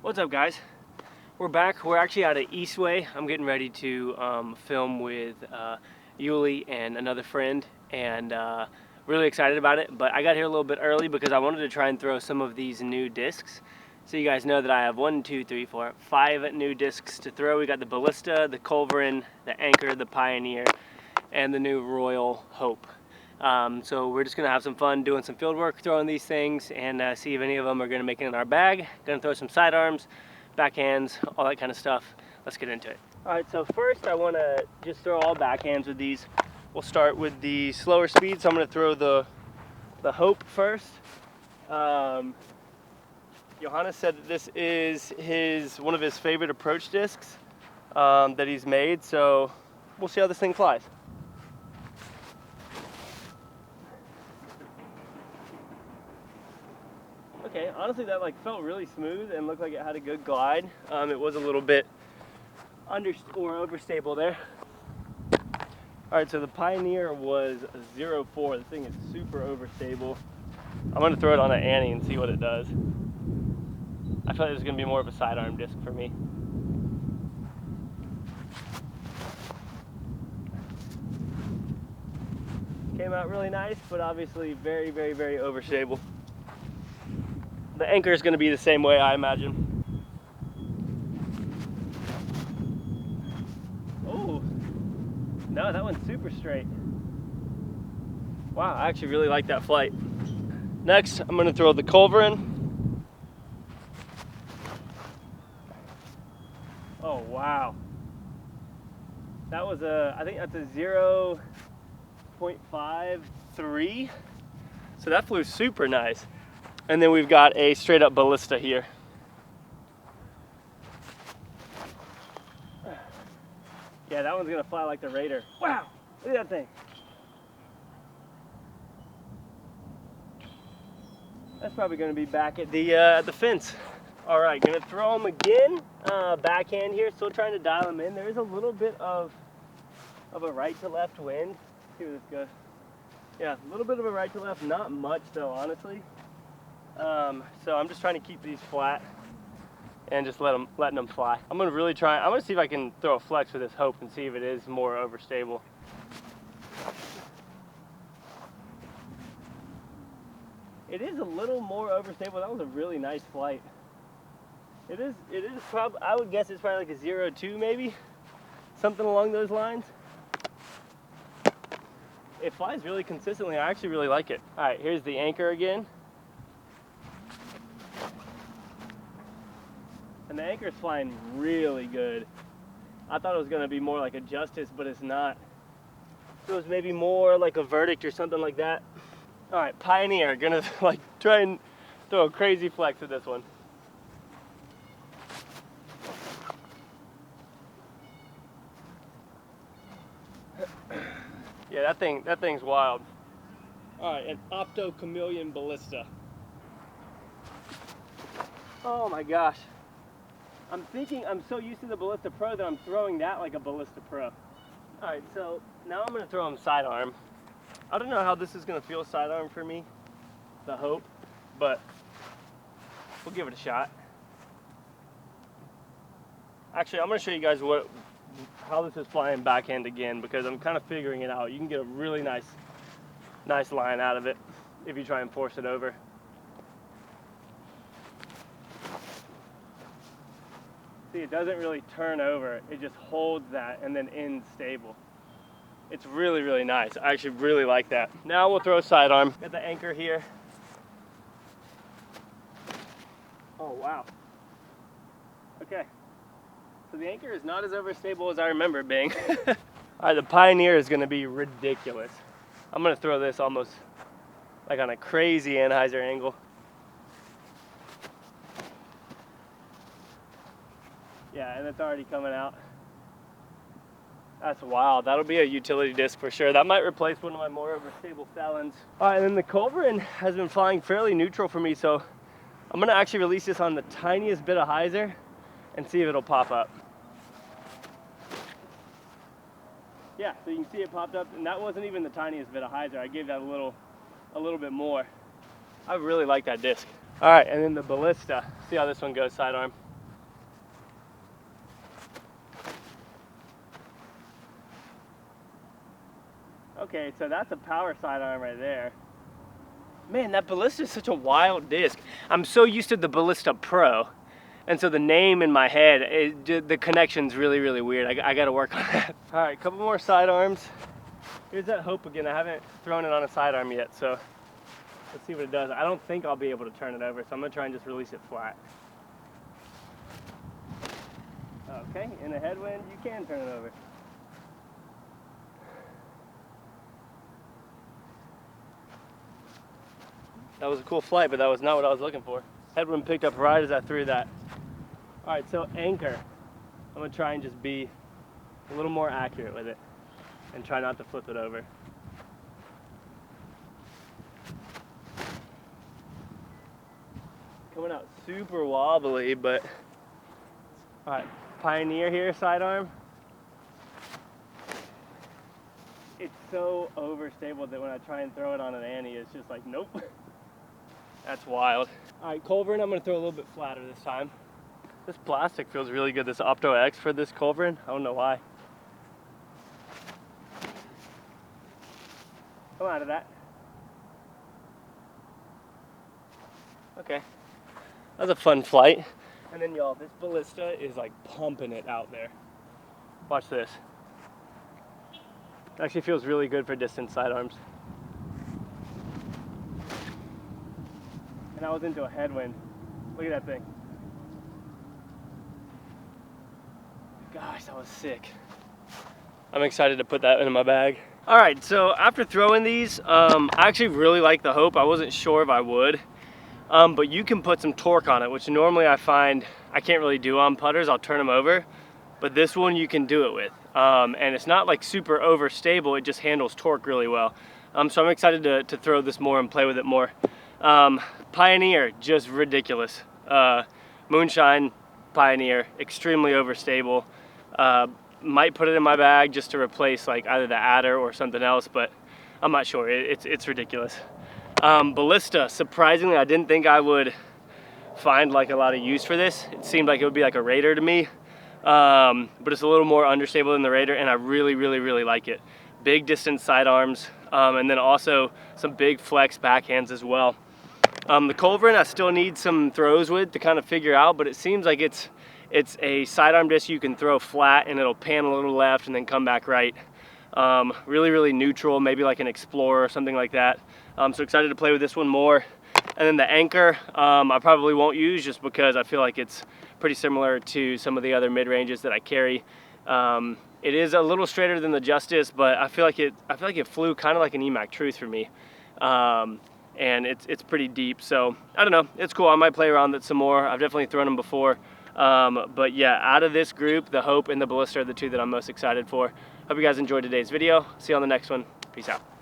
What's up, guys? We're back. We're actually out of Eastway. I'm getting ready to film with Yuli and another friend, and really excited about it. But I got here a little bit early because I wanted to try and throw some of these new discs. So you guys know that I have 5 new discs to throw. We got the Ballista, the Culverin, the Anchor, the Pioneer, and the new Royal Hope. So we're just gonna have some fun doing some field work, throwing these things, and see if any of them are gonna make it in our bag. Gonna throw some sidearms, backhands, all that kind of stuff. Let's get into it. All right, so first I wanna just throw all backhands with these. We'll start with the slower speed, so I'm gonna throw the Hope first. Johannes said that this is one of his favorite approach discs that he's made, so we'll see how this thing flies. Okay, honestly that felt really smooth and looked like it had a good glide. It was a little bit overstable there. All right, so the Pioneer was 0.4. This thing is super overstable. I'm gonna throw it on an Annie and see what it does. I feel like this is gonna be more of a sidearm disc for me. Came out really nice, but obviously very, very, very overstable. The Anchor is gonna be the same way, I imagine. Oh, no, that one's super straight. Wow, I actually really like that flight. Next, I'm gonna throw the Culverin. Oh, wow. That was I think that's a 0.53. So that flew super nice. And then we've got a straight up Ballista here. Yeah, that one's gonna fly like the Raider. Wow, look at that thing. That's probably gonna be back at the fence. All right, gonna throw them again. Backhand here, still trying to dial them in. There is a little bit of a right to left wind. Let's see where this goes. Yeah, a little bit of a right to left, not much though, honestly. So I'm just trying to keep these flat and just letting them fly. I'm gonna see if I can throw a flex with this Hope and see if it is more overstable. It is a little more overstable. That was a really nice flight. It is probably, I would guess it's probably like a 0.2 maybe, something along those lines. It flies really consistently. I actually really like it. All right, here's the Anchor again. And the Anchor's flying really good. I thought it was gonna be more like a Justice, but it's not. It was maybe more like a Verdict or something like that. All right, Pioneer, gonna try and throw a crazy flex with this one. Yeah, that thing's wild. All right, an Opto Chameleon Ballista. Oh my gosh. I'm so used to the Ballista Pro that I'm throwing that like a Ballista Pro. All right, so now I'm gonna throw him sidearm. I don't know how this is gonna feel sidearm for me, the Hope, but we'll give it a shot. Actually, I'm gonna show you guys how this is flying backhand again, because I'm kind of figuring it out. You can get a really nice line out of it if you try and force it over. See, it doesn't really turn over. It just holds that and then ends stable. It's really, really nice. I actually really like that. Now we'll throw a sidearm. Got the Anchor here. Oh, wow. Okay. So the Anchor is not as overstable as I remember it being. All right, the Pioneer is gonna be ridiculous. I'm gonna throw this almost like on a crazy Anheuser angle. Yeah, and it's already coming out. That's wild. That'll be a utility disc for sure. That might replace one of my more overstable Felons. All right, and then the Culverin has been flying fairly neutral for me, so I'm gonna actually release this on the tiniest bit of hyzer and see if it'll pop up. Yeah, so you can see it popped up, and that wasn't even the tiniest bit of hyzer. I gave that a little bit more. I really like that disc. All right, and then the Ballista. See how this one goes sidearm. Okay, so that's a power sidearm right there. Man, that Ballista is such a wild disc. I'm so used to the Ballista Pro, and so the name in my head, the connection's really, really weird. I gotta work on that. All right, couple more sidearms. Here's that Hope again. I haven't thrown it on a sidearm yet, so let's see what it does. I don't think I'll be able to turn it over, so I'm gonna try and just release it flat. Okay, in a headwind, you can turn it over. That was a cool flight, but that was not what I was looking for. Headwind picked up right as I threw that. All right, so anchor. I'm gonna try and just be a little more accurate with it and try not to flip it over. Coming out super wobbly, but all right, Pioneer here, sidearm. It's so overstable that when I try and throw it on an Annie, it's just like, nope. That's wild. All right, culverin, I'm gonna throw a little bit flatter this time. This plastic feels really good, this Opto X for this culverin. I don't know why. Come out of that. Okay, that was a fun flight. And then y'all, this Ballista is like pumping it out there. Watch this. It actually feels really good for distance sidearms. And I was into a headwind. Look at that thing. Gosh, that was sick. I'm excited to put that in my bag. All right, so after throwing these, I actually really like the Hope. I wasn't sure if I would, but you can put some torque on it, which normally I find I can't really do on putters. I'll turn them over, but this one you can do it with. And it's not like super overstable, it just handles torque really well. So I'm excited to throw this more and play with it more. Pioneer, just ridiculous. Moonshine Pioneer, extremely overstable. Might put it in my bag just to replace like either the adder or something else, but I'm not sure. It's ridiculous. Ballista, surprisingly, I didn't think I would find like a lot of use for this. It seemed like it would be like a Raider to me, but it's a little more understable than the Raider, and I really, really, really like it. Big distance sidearms, and then also some big flex backhands as well. The culverin I still need some throws with to kind of figure out, but it seems like it's a sidearm disc you can throw flat and it'll pan a little left and then come back right. Really, really neutral, maybe like an Explorer or something like that. So excited to play with this one more. And then the anchor, I probably won't use just because I feel like it's pretty similar to some of the other mid-ranges that I carry. It is a little straighter than the Justice, but I feel like it flew kind of like an EMAC Truth for me. And it's pretty deep, so I don't know, it's cool. I might play around with it some more. I've definitely thrown them before, but yeah, out of this group, the Hope and the Ballista are the two that I'm most excited for. Hope you guys enjoyed today's video. See you on the next one. Peace out.